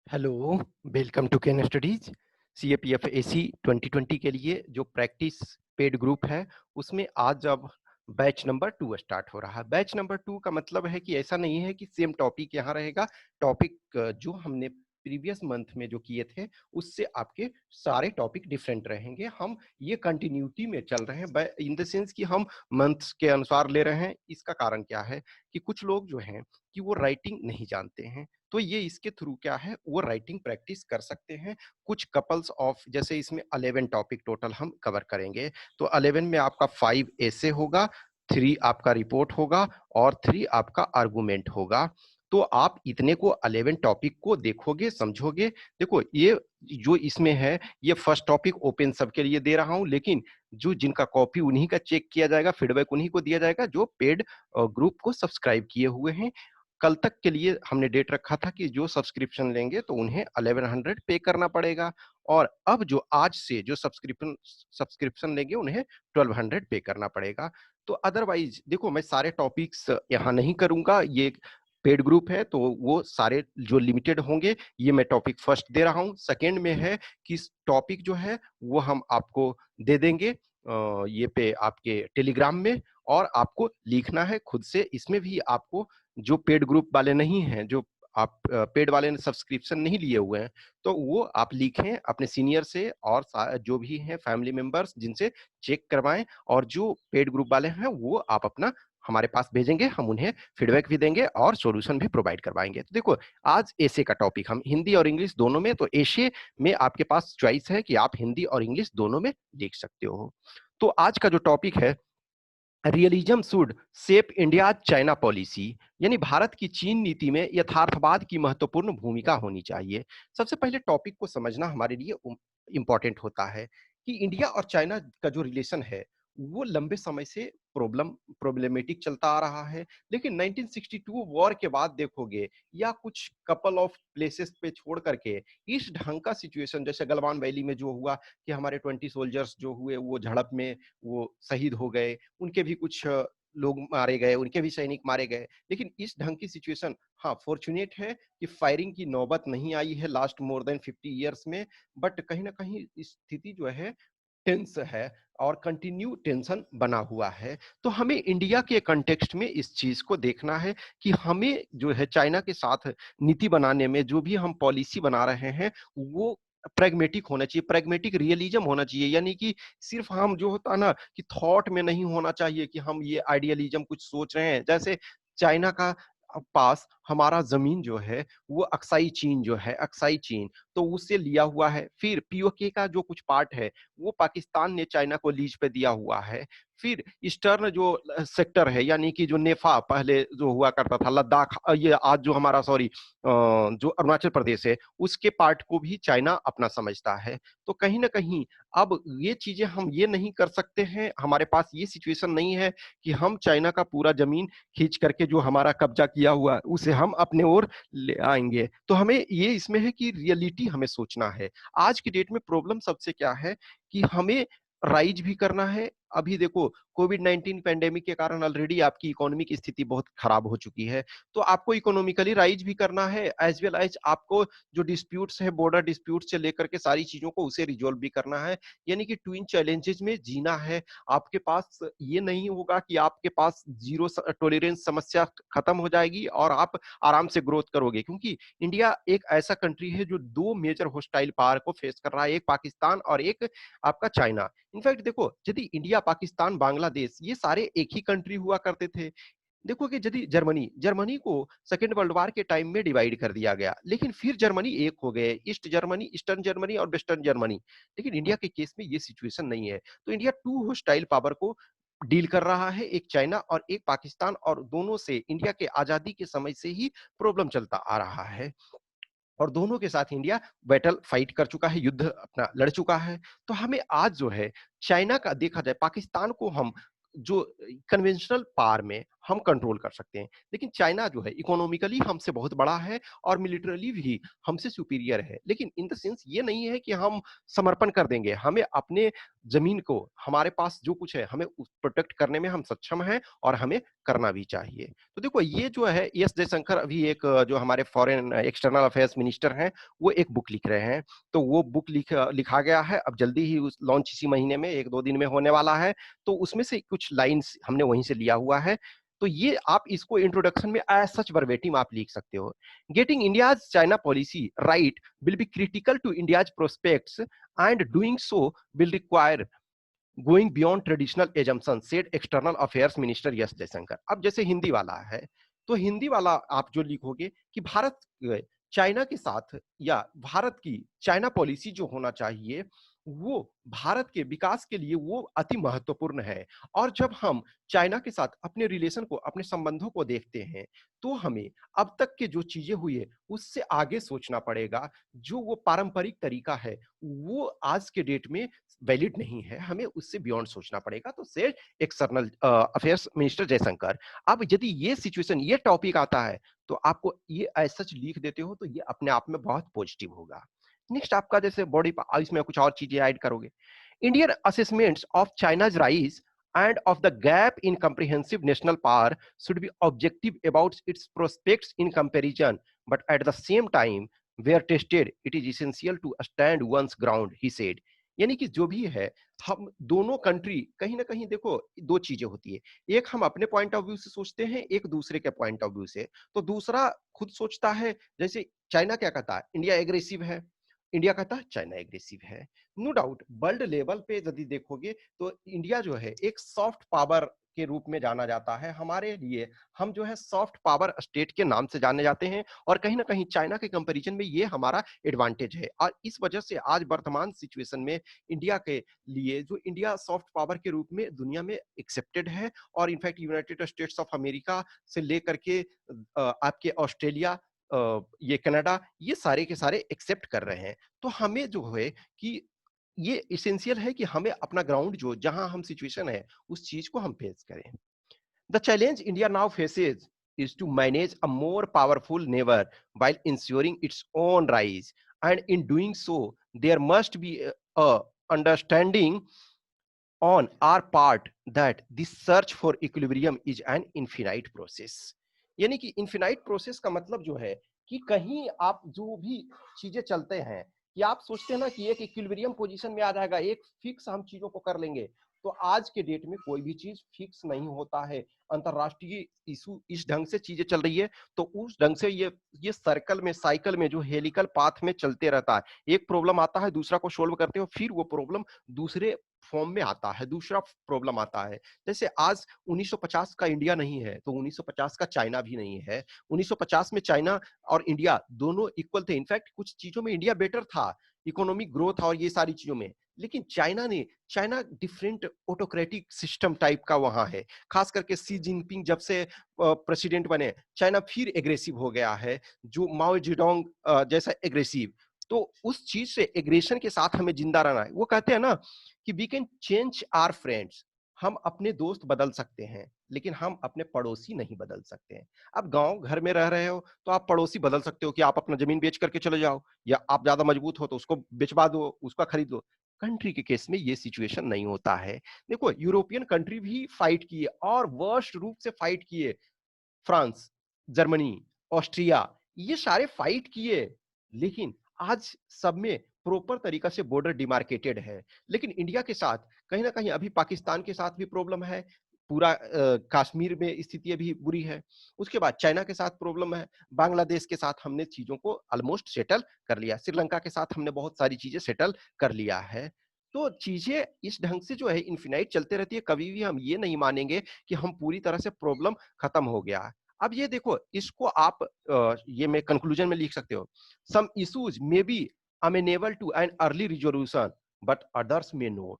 Hello, welcome to Ken Studies. CAPF AC 2020 के लिए जो प्रैक्टिस पेड ग्रुप है उसमें आज अब बैच नंबर 2 स्टार्ट हो रहा है। बैच नंबर 2 का मतलब है कि ऐसा नहीं है कि सेम टॉपिक यहाँ रहेगा। टॉपिक जो हमने प्रीवियस मंथ में जो किए थे उससे आपके सारे टॉपिक डिफरेंट रहेंगे। हम ये कंटिन्यूटी में चल रहे हैं इन द सेंस कि हम मंथ्स के अनुसार ले रहे हैं। इसका कारण क्या है कि कुछ लोग जो हैं कि वो राइटिंग नहीं जानते हैं, तो ये इसके थ्रू क्या है वो राइटिंग प्रैक्टिस कर सकते हैं। कुछ कपल्स ऑफ जैसे इसमें 11 टॉपिक टोटल हम कवर करेंगे। तो 11 में आपका 5 ऐसे होगा, 3 आपका रिपोर्ट होगा और 3 आपका आर्गुमेंट होगा। तो आप इतने को 11 टॉपिक को देखोगे, समझोगे। देखो ये जो इसमें है ये फर्स्ट टॉपिक ओपन सबके लिए दे रहा हूं, लेकिन जो जिनका कॉपी उन्हीं का चेक किया जाएगा, फीडबैक उन्हीं को दिया जाएगा जो पेड ग्रुप को सब्सक्राइब किए हुए हैं। कल तक के लिए हमने डेट रखा था कि जो सब्सक्रिप्शन लेंगे तो उन्हें 1100 पे करना पड़ेगा, और अब जो आज से जो सब्सक्रिप्शन सब्सक्रिप्शन लेंगे उन्हें 1200 पे करना पड़ेगा। तो अदरवाइज देखो मैं सारे टॉपिक्स यहाँ नहीं करूंगा, ये पेड ग्रुप है तो वो सारे जो लिमिटेड होंगे। ये मैं टॉपिक फर्स्ट दे रहा हूँ। सेकेंड में है कि टॉपिक जो है वो हम आपको दे देंगे ये पे आपके टेलीग्राम में, और आपको लिखना है खुद से। इसमें भी आपको जो पेड ग्रुप वाले नहीं हैं, जो आप पेड वाले ने सब्सक्रिप्शन नहीं लिए हुए हैं, तो वो आप लिखें अपने सीनियर से और जो भी हैं फैमिली मेंबर्स जिनसे चेक करवाएं, और जो पेड ग्रुप वाले हैं वो आप अपना हमारे पास भेजेंगे, हम उन्हें फीडबैक भी देंगे और सॉल्यूशन भी प्रोवाइड करवाएंगे। तो देखो आज एसे का टॉपिक हम हिंदी और इंग्लिश दोनों में, तो एसे में आपके पास चॉइस है कि आप हिंदी और इंग्लिश दोनों में लिख सकते हो। तो आज का जो टॉपिक है, realism should shape India China policy, यानी भारत की चीन नीति में यथार्थवाद की महत्वपूर्ण भूमिका होनी चाहिए। सबसे पहले टॉपिक को समझना हमारे लिए इंपॉर्टेंट होता है कि इंडिया और चाइना का जो रिलेशन है वो लंबे समय से प्रॉब्लमेटिक चलता आ रहा है। लेकिन 1962 वॉर के बाद देखोगे, या कुछ कपल ऑफ प्लेसेस पे छोड़ करके इस ढंग का सिचुएशन, जैसे गलवान वैली में जो हुआ कि हमारे 20 सोल्जर्स जो हुए वो झड़प में वो शहीद हो गए, उनके भी कुछ लोग मारे गए, उनके भी सैनिक मारे गए। लेकिन इस ढंग की सिचुएशन, हाँ फॉर्चुनेट है कि फायरिंग की नौबत नहीं आई है लास्ट मोर देन 50 ईयर्स में। बट कहीं ना कहीं स्थिति जो है टेंस है, और कंटिन्यू टेंशन बना हुआ है। तो हमें इंडिया के कंटेक्स्ट में इस चीज को देखना है कि हमें जो है चाइना के साथ नीति बनाने में जो भी हम पॉलिसी बना रहे हैं वो प्रैग्मेटिक होना चाहिए, प्रैग्मेटिक रियलिज्म होना चाहिए। यानी कि सिर्फ हम जो होता है ना कि थॉट में नहीं होना चाहिए कि हम ये आइडियलिज्म कुछ सोच रहे हैं। जैसे चाइना का पास हमारा जमीन जो है वो अक्साई चीन जो है, अक्साई चीन तो उससे लिया हुआ है। फिर पीओके का जो कुछ पार्ट है वो पाकिस्तान ने चाइना को लीज पे दिया हुआ है। फिर ईस्टर्न जो सेक्टर है, यानी कि जो नेफा पहले जो हुआ करता था, लद्दाख, ये आज जो हमारा सॉरी जो अरुणाचल प्रदेश है उसके पार्ट को भी चाइना अपना समझता है। तो कहीं ना कहीं अब ये चीजें हम ये नहीं कर सकते हैं, हमारे पास ये सिचुएशन नहीं है कि हम चाइना का पूरा जमीन खींच करके जो हमारा कब्जा किया हुआ है उसे हम अपने ओर ले आएंगे। तो हमें ये इसमें है कि रियलिटी हमें सोचना है। आज की डेट में प्रॉब्लम सबसे क्या है कि हमें राइज भी करना है। अभी देखो कोविड 19 पेंडेमिक के कारण ऑलरेडी आपकी इकोनॉमिक स्थिति बहुत खराब हो चुकी है, तो आपको इकोनॉमिकली राइज भी करना है, एज वेल एज आपको जो डिस्प्यूट्स है, बॉर्डर डिस्प्यूट से लेकर के सारी चीजों को उसे रिजोल्व भी करना है। यानी कि ट्विन चैलेंजेस में जीना है। आपके पास ये नहीं होगा कि आपके पास जीरो टॉलरेंस समस्या खत्म हो जाएगी और आप आराम से ग्रोथ करोगे, क्योंकि इंडिया एक ऐसा कंट्री है जो दो मेजर होस्टाइल पावर को फेस कर रहा है, एक पाकिस्तान और एक आपका चाइना। इनफैक्ट देखो यदि इंडिया, पाकिस्तान, बांग्लादेश ये सारे एक ही कंट्री हुआ करते थे। देखो कि यदि जर्मनी जर्मनी को सेकेंड वर्ल्ड वॉर के टाइम में डिवाइड कर दिया गया, लेकिन फिर जर्मनी एक हो गए, ईस्ट जर्मनी, ईस्टर्न जर्मनी और वेस्टर्न जर्मनी। लेकिन इंडिया के केस में ये सिचुएशन नहीं है। तो इंडिया टू होस्टाइल पावर को डील कर रहा है, एक चाइना और एक पाकिस्तान, और दोनों से इंडिया के आजादी के समय से ही प्रॉब्लम चलता आ रहा है, और दोनों के साथ इंडिया बैटल फाइट कर चुका है, युद्ध अपना लड़ चुका है। तो हमें आज जो है चाइना का देखा जाए, पाकिस्तान को हम जो कन्वेंशनल पावर में हम कंट्रोल कर सकते हैं। लेकिन चाइना जो है इकोनॉमिकली हमसे बहुत बड़ा है और मिलिटरली भी हमसे सुपीरियर है। लेकिन इन द सेंस ये नहीं है कि हम समर्पण कर देंगे। हमें अपने ज़मीन को, हमारे पास जो कुछ है, हमें प्रोटेक्ट करने में हम सक्षम हैं और हमें करना भी चाहिए। तो देखो ये जो है एस जयशंकर अभी एक जो हमारे फॉरेन एक्सटर्नल अफेयर्स मिनिस्टर हैं, वो एक बुक लिख रहे हैं। तो वो बुक लिखा गया है, अब जल्दी ही उस लॉन्च इसी महीने में 1-2 दिन में होने वाला है। तो उसमें से कुछ लाइन्स हमने वहीं से लिया हुआ है। तो ये आप इसको इंट्रोडक्शन में एज़ सच वर्बेटिम आप लिख सकते हो। Getting India's China policy right will be critical to India's prospects and doing so will require going beyond traditional assumption said external affairs minister S Jaishankar. अब जैसे हिंदी वाला है, तो हिंदी वाला आप जो लिखोगे कि भारत चाइना के साथ या भारत की चाइना पॉलिसी जो होना चाहिए, वो भारत के विकास के लिए वो अति महत्वपूर्ण है। और जब हम चाइना के साथ अपने रिलेशन को, अपने संबंधों को देखते हैं, तो हमें अब तक के जो चीजें हुई है, उससे आगे सोचना पड़ेगा। जो वो पारंपरिक तरीका है, वो आज के डेट में वैलिड नहीं है, हमें उससे बियॉन्ड सोचना पड़ेगा। तो से एक्सटर्नल अफेयर्स मिनिस्टर जयशंकर। अब यदि ये सिचुएशन, ये टॉपिक आता है, तो आपको ये एज सच लिख देते हो, तो ये अपने आप में बहुत पॉजिटिव होगा। नेक्स्ट आपका जैसे बॉडी, इसमें कुछ और चीजें ऐड करोगे। Indian assessments of China's rise and of the gap in comprehensive national power should be objective about its prospects in comparison, but at the same time where tested it is essential to stand one's ground, he said। यानी कि जो भी है, हम दोनों country कहीं ना कहीं, देखो दो चीजें होती है, एक हम अपने पॉइंट ऑफ व्यू से सोचते हैं, एक दूसरे के पॉइंट ऑफ व्यू से। तो दूसरा खुद सोचता है, जैसे चाइना क्या कहता है, इंडिया एग्रेसिव है, इंडिया कहता है चाइना एग्रेसिव है। नो डाउट वर्ल्ड लेवल पे यदि देखोगे, तो इंडिया जो है एक सॉफ्ट पावर के रूप में जाना जाता है। हमारे लिए हम जो है सॉफ्ट पावर स्टेट के नाम से जाने जाते हैं, और कहीं ना कहीं चाइना के कंपैरिजन में ये हमारा एडवांटेज है। और इस वजह से आज वर्तमान सिचुएशन में इंडिया के लिए, जो इंडिया सॉफ्ट पावर के रूप में दुनिया में एक्सेप्टेड है, और in fact United states of America से लेकर के आपके ऑस्ट्रेलिया, ये कनाडा, ये सारे के सारे एक्सेप्ट कर रहे हैं। तो हमें जो है कि ये एसेंशियल है कि हमें अपना ग्राउंड, जो जहां हम सिचुएशन है, उस चीज को हम फेस करें। The challenge India now faces is to manage a more powerful neighbor while ensuring its own rise, and in doing so there must be a understanding on our part that this search for equilibrium is an infinite process। यानी कि infinite process का मतलब जो है कि कहीं आप जो भी चीजें चलते हैं, कि आप सोचते हैं ना कि एक इक्विलिब्रियम पोजीशन में आ जाएगा, एक फिक्स हम चीजों को कर लेंगे। तो आज के डेट में कोई भी चीज फिक्स नहीं होता है। अंतरराष्ट्रीय इशू इस ढंग से चीजें चल रही है, तो उस ढंग से ये सर्कल में, साइकिल में, जो हेलिकल पाथ में चलते रहता है। एक प्रॉब्लम आता है, दूसरा को सोल्व करते हो, फिर वो प्रॉब्लम दूसरे फॉर्म में आता है, दूसरा प्रॉब्लम आता है। जैसे आज 1950 का इंडिया नहीं है, तो 1950 का चाइना भी नहीं है। 1950 में चाइना और इंडिया दोनों इक्वल थे। इनफैक्ट कुछ चीजों में इंडिया बेटर था, इकोनॉमिक ग्रोथ और ये सारी चीजों में। लेकिन China different autocratic system type का वहां है। खास करके सी जिनपिंग जब से प्रेसिडेंट बने, चाइना फिर एग्रेसिव हो गया है, जो माओ जेडोंग जैसा एग्रेसिव। तो उस चीज से, एग्रेशन के साथ हमें जिंदा रहना है। वो कहते हैं ना कि we can change our friends, हम अपने दोस्त बदल सकते हैं, लेकिन हम अपने पड़ोसी नहीं बदल सकते हैं। अब गांव घर में रह रहे हो, तो आप पड़ोसी बदल सकते हो कि आप अपना जमीन बेच करके चले जाओ, या आप ज्यादा मजबूत हो तो उसको बेचवा दो, उसका खरीद लो। कंट्री के केस में ये सिचुएशन नहीं होता है। देखो यूरोपियन कंट्री भी फाइट किए, और वर्स्ट रूप से फाइट किए। फ्रांस, जर्मनी, ऑस्ट्रिया, ये सारे फाइट किए, लेकिन आज सब में प्रॉपर तरीका से बॉर्डर डिमार्केटेड है। लेकिन इंडिया के साथ कहीं ना कहीं अभी पाकिस्तान के साथ भी प्रॉब्लम है, पूरा कश्मीर में स्थिति अभी बुरी है। उसके बाद चाइना के साथ प्रॉब्लम है, बांग्लादेश के साथ हमने चीजों को ऑलमोस्ट सेटल कर लिया, श्रीलंका के साथ हमने बहुत सारी चीजें सेटल कर लिया है। तो चीजें इस ढंग से जो है इन्फिनाइट चलते रहती है। कभी भी हम ये नहीं मानेंगे कि हम पूरी तरह से प्रॉब्लम खत्म हो गया। अब ये देखो, इसको आप ये मैं कंक्लूजन में लिख सकते हो। Some issues may be amenable to an early resolution, but others may not.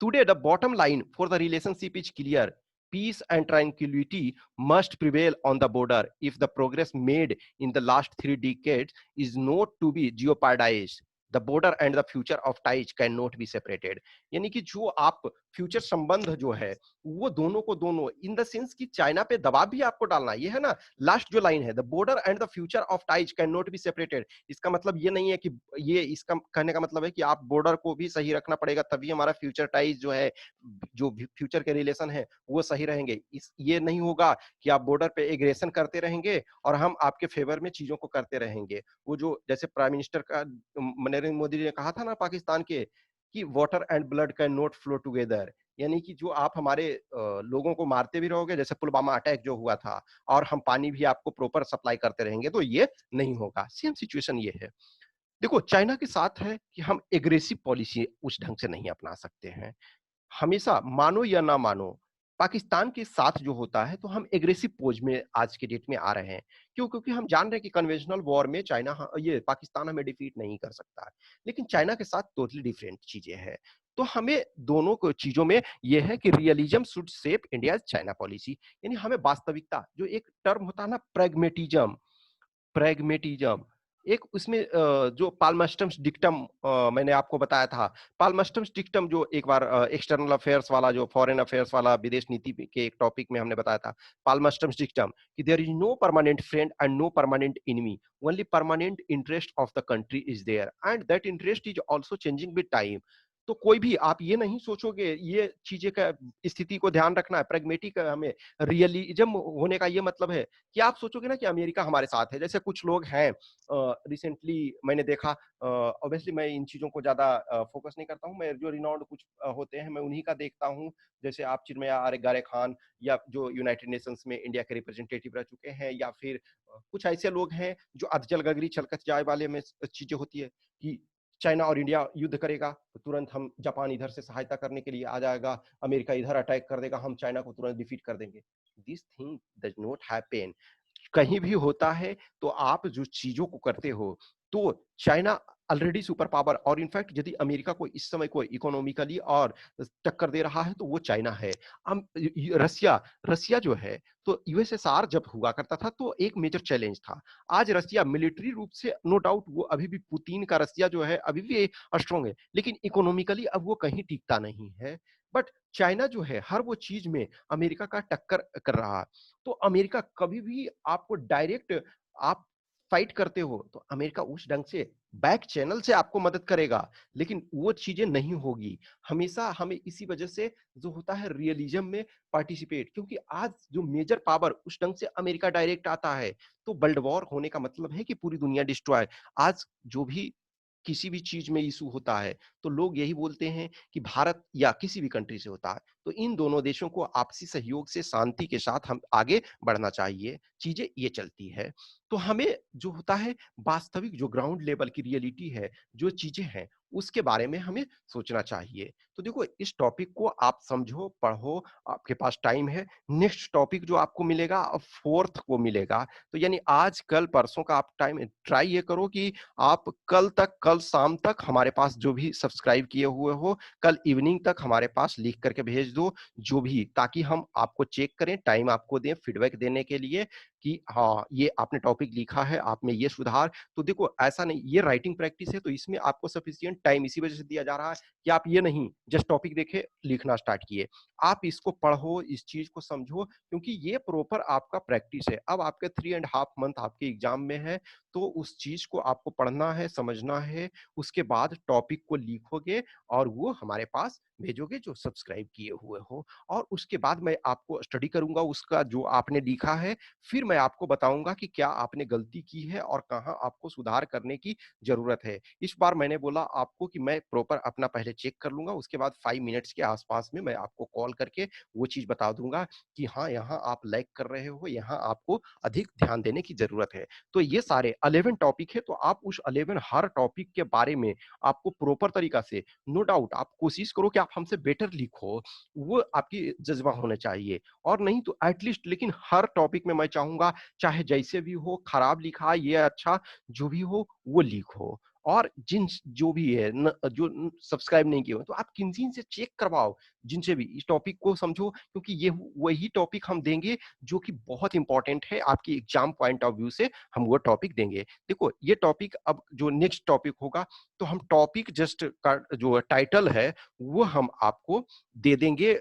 Today, the bottom line for the relationship is clear. Peace and tranquility must prevail on the border if the progress made in the last 3 decades is not to be jeopardized. The border and the future of ties can not be separated. यानी कि जो आप future संबंध जो है वो दोनों को दोनों इन द सेंस कि चाइना पे दबाव भी आपको डालना है। ये है ना लास्ट जो लाइन है, the border and the future of ties can not be separated. इसका मतलब ये नहीं है कि ये, इसका कहने का मतलब है कि आप बॉर्डर को भी सही रखना पड़ेगा, तभी हमारा फ्यूचर टाइज जो है, जो फ्यूचर के रिलेशन है वो सही रहेंगे। इस ये नहीं होगा कि आप बॉर्डर पे एग्रेशन करते रहेंगे और हम आपके फेवर में चीजों को करते रहेंगे। वो जो जैसे प्राइम मिनिस्टर का नरेंद्र मोदी जी ने कहा था ना पाकिस्तान के, कि water and blood can not flow together. यानी कि जो आप हमारे लोगों को मारते भी रहोगे, जैसे पुलवामा अटैक जो हुआ था, और हम पानी भी आपको प्रॉपर सप्लाई करते रहेंगे, तो ये नहीं होगा। सेम सिचुएशन ये है। देखो चाइना के साथ है कि हम एग्रेसिव पॉलिसी उस ढंग से नहीं अपना सकते हैं। हमेशा मानो या ना मानो, पाकिस्तान के साथ जो होता है तो हम एग्रेसिव पोज में आज के डेट में आ रहे हैं। क्यों? क्योंकि हम जान रहे हैं कि कन्वेंशनल वॉर में चाइना, ये पाकिस्तान हमें डिफीट नहीं कर सकता है। लेकिन चाइना के साथ टोटली डिफरेंट चीजें हैं। तो हमें दोनों को चीजों में यह है कि realism should shape India China policy. यानी हमें वास्तविकता, जो एक टर्म होता है ना प्रेगमेटिज्म, प्रैग्मेटिज्म, एक उसमें जो पाल्मस्टम्स डिक्टम मैंने आपको बताया था। पाल्मस्टम्स डिक्टम जो एक बार एक्सटर्नल अफेयर्स वाला, जो फॉरेन अफेयर्स वाला विदेश नीति के एक टॉपिक में हमने बताया था, पाल्मस्टम्स डिक्टम, कि there is no permanent friend and no permanent enemy, only permanent interest of the country is there and that interest is also changing with time. तो कोई भी आप ये नहीं सोचोगे, ये चीजें का स्थिति को ध्यान रखना है। प्रेगमेटिक हमें रियलिज्म होने का ये मतलब है कि आप सोचोगे ना कि अमेरिका हमारे साथ है। जैसे कुछ लोग हैं, रिसेंटली मैंने देखा, ऑब्वियसली मैं इन चीजों को ज्यादा फोकस नहीं करता हूँ, मैं जो रिनाउंड कुछ होते हैं मैं उन्हीं का देखता हूँ। जैसे आप चिन्मया आर्य गारे खान, या जो यूनाइटेड नेशंस में इंडिया के रिप्रेजेंटेटिव रह चुके हैं, या फिर कुछ ऐसे लोग हैं जो अधजल गगरी छलकत जाए वाले में चीजें होती है कि चाइना और इंडिया युद्ध करेगा तो तुरंत हम, जापान इधर से सहायता करने के लिए आ जाएगा, अमेरिका इधर अटैक कर देगा, हम चाइना को तुरंत डिफीट कर देंगे। This thing does not happen. कहीं भी होता है तो आप जो चीजों को करते हो, तो चाइना ऑलरेडी सुपर पावर, और इनफैक्ट यदि अमेरिका को इस समय कोई इकोनॉमिकली और टक्कर दे रहा है तो वो चाइना है। रसिया, रसिया जो है, तो यूएसएसआर जब हुआ करता था तो एक मेजर चैलेंज था। आज रसिया मिलिट्री रूप से नो डाउट वो अभी भी, पुतिन का रसिया जो है अभी भी स्ट्रांग है, लेकिन इकोनॉमिकली अब वो कहीं टिकता नहीं है। बट चाइना जो है हर वो चीज में अमेरिका का टक्कर कर रहा है। तो अमेरिका कभी भी आपको डायरेक्ट, आप फाइट करते हो तो अमेरिका उस ढंग से बैक चैनल से आपको मदद करेगा, लेकिन वो चीजें नहीं होगी। हमेशा हमें इसी वजह से जो होता है रियलिज्म में पार्टिसिपेट, क्योंकि आज जो मेजर पावर उस ढंग से अमेरिका डायरेक्ट आता है, तो वर्ल्ड वॉर होने का मतलब है कि पूरी दुनिया डिस्ट्रॉय। आज जो भी किसी भी चीज में इशू होता है तो लोग यही बोलते हैं कि भारत या किसी भी कंट्री से होता है, तो इन दोनों देशों को आपसी सहयोग से शांति के साथ हम आगे बढ़ना चाहिए। चीजें ये चलती है। तो हमें जो होता है वास्तविक जो ग्राउंड लेवल की रियलिटी है, जो चीजें हैं उसके बारे में हमें सोचना चाहिए। तो देखो इस टॉपिक को आप समझो, पढ़ो, आपके पास टाइम है। नेक्स्ट टॉपिक जो आपको मिलेगा फोर्थ को मिलेगा। तो यानी आज कल परसों का आप टाइम ट्राई ये करो कि आप कल तक, कल शाम तक हमारे पास जो भी सब्सक्राइब किए हुए हो, कल इवनिंग तक हमारे पास लिख करके भेज दो जो भी, ताकि हम आपको चेक करें, टाइम आपको दें फीडबैक देने के लिए कि हाँ ये आपने टॉपिक लिखा है, आप में ये सुधार। तो देखो ऐसा नहीं, ये राइटिंग प्रैक्टिस है तो इसमें आपको सफिशिएंट टाइम इसी वजह से दिया जा रहा है कि आप ये नहीं जस्ट टॉपिक देखे लिखना स्टार्ट किए। आप इसको पढ़ो, इस चीज को समझो, क्योंकि ये प्रॉपर आपका प्रैक्टिस है। अब आपके 3.5 मंथ आपके एग्जाम में है, तो उस चीज को आपको पढ़ना है, समझना है। उसके बाद टॉपिक को लिखोगे और वो हमारे पास भेजोगे जो सब्सक्राइब किए हुए हो, और उसके बाद मैं आपको स्टडी करूंगा उसका जो आपने लिखा है। फिर मैं आपको बताऊंगा कि क्या आपने गलती की है और कहाँ आपको सुधार करने की जरूरत है। इस बार मैंने बोला आपको कि मैं प्रॉपर अपना पहले चेक कर लूंगा, उसके बाद 5 मिनट्स के आसपास में मैं आपको कॉल करके वो चीज बता दूंगा कि हाँ यहाँ आप लैग कर रहे हो, यहाँ आपको अधिक ध्यान देने की जरूरत है। तो ये सारे 11 टॉपिक है, तो आप उस 11 हर टॉपिक के बारे में आपको प्रॉपर तरीका से, नो डाउट आप कोशिश करो कि आप हमसे बेटर लिखो, वो आपकी जज्बा होना चाहिए। और नहीं तो एटलीस्ट, लेकिन हर टॉपिक में मैं चाहूंगा चाहे जैसे भी हो, खराब लिखा ये अच्छा, जो भी हो वो लिखो। और जो भी है जो सब्सक्राइब नहीं किए हो तो आप किन-किन से चेक करवाओ, जिनसे भी इस टॉपिक को समझो, क्योंकि ये वही टॉपिक हम देंगे जो कि बहुत इंपॉर्टेंट है आपकी एग्जाम पॉइंट ऑफ व्यू से, हम वो टॉपिक देंगे। देखो ये टॉपिक अब जो नेक्स्ट टॉपिक होगा, तो हम टॉपिक जस्ट का जो टाइटल है वो हम आपको दे देंगे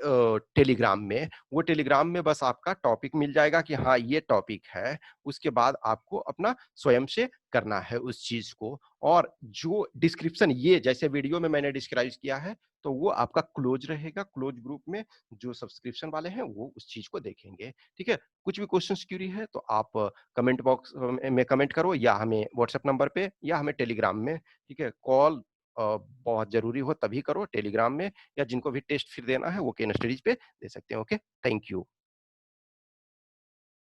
टेलीग्राम में। वो टेलीग्राम में बस आपका टॉपिक मिल जाएगा कि हाँ ये टॉपिक है, उसके बाद आपको अपना स्वयं से करना है उस चीज को। और जो डिस्क्रिप्शन ये जैसे वीडियो में मैंने डिस्क्राइब किया है, तो वो आपका क्लोज रहेगा, क्लोज ग्रुप में जो सब्सक्रिप्शन वाले हैं वो उस चीज को देखेंगे। ठीक है, कुछ भी क्वेश्चन क्यूरी है तो आप कमेंट बॉक्स में कमेंट करो, या हमें व्हाट्सएप नंबर पे, या हमें टेलीग्राम में। ठीक है, कॉल बहुत जरूरी हो तभी करो टेलीग्राम में, या जिनको भी टेस्ट फिर देना है वो केन स्टडीज पे दे सकते हैं। Okay, thank you.